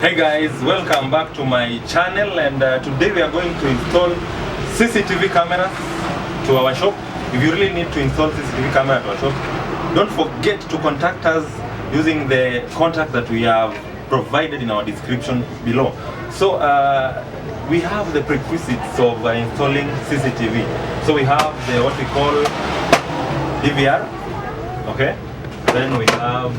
Hey guys, welcome back to my channel, and today we are going to install CCTV cameras to our shop. If you really need to install CCTV camera to our shop, don't forget to contact us using the contact that we have provided in our description below. So we have the prerequisites of installing CCTV. So we have the what we call DVR, okay? Then we have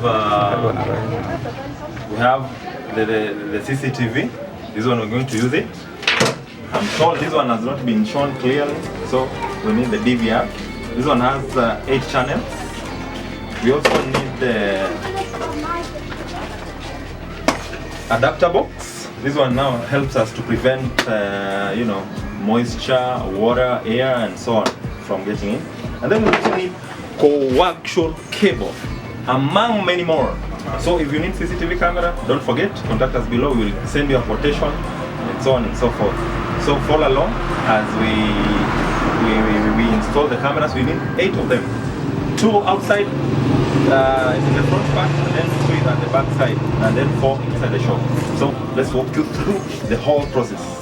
the CCTV. This one we're going to use it. I'm sure this one has not been shown clearly, so we need the DVR. This one has 8 channels. We also need the adapter box. This one now helps us to prevent moisture, water, air and so on from getting in. And then we also need coaxial cable, among many more. So if you need CCTV camera, don't forget, contact us below. We will send you a quotation and so on and so forth. So follow along as we install the cameras. We need 8 of them. 2 outside in the front part, and then 3 at the back side, and then 4 inside the shop. So let's walk you through the whole process.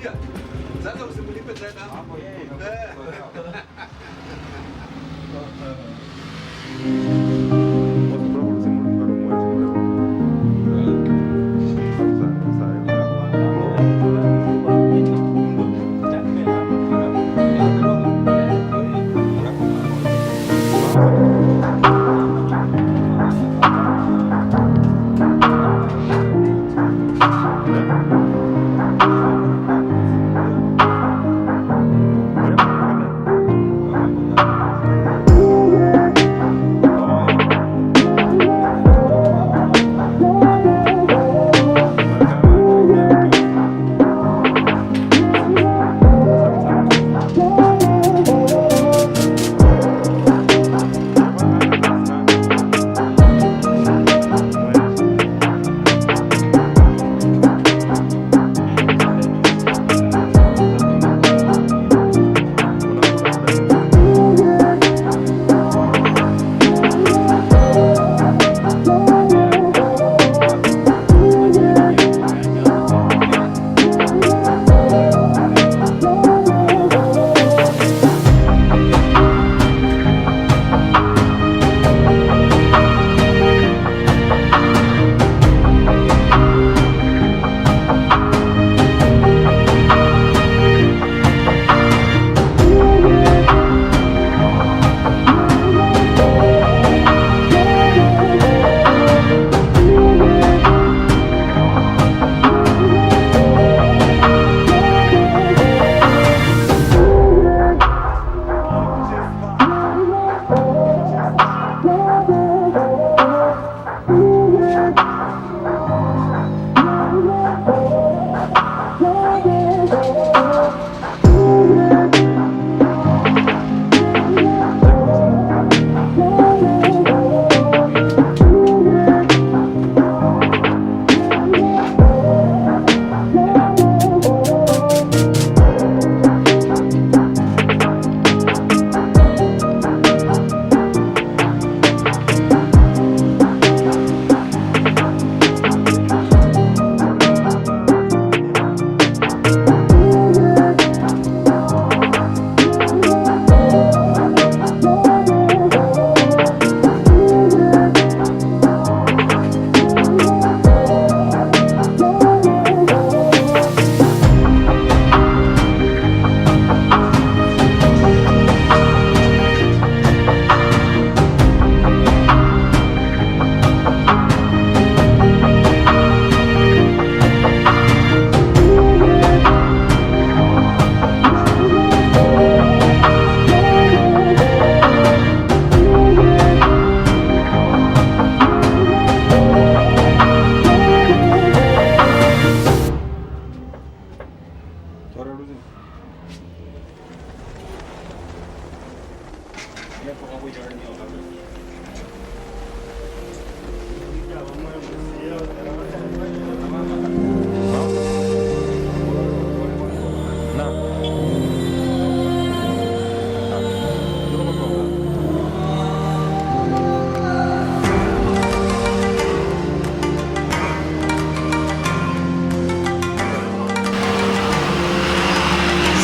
pia. Sasa usimlipe tena. Hapo yeye.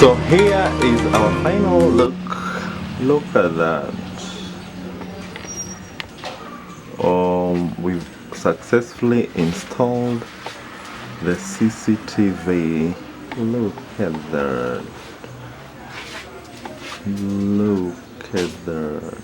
So here is our final look. Look at that. We've successfully installed the CCTV. Look at that. Look at that.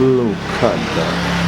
Look at that.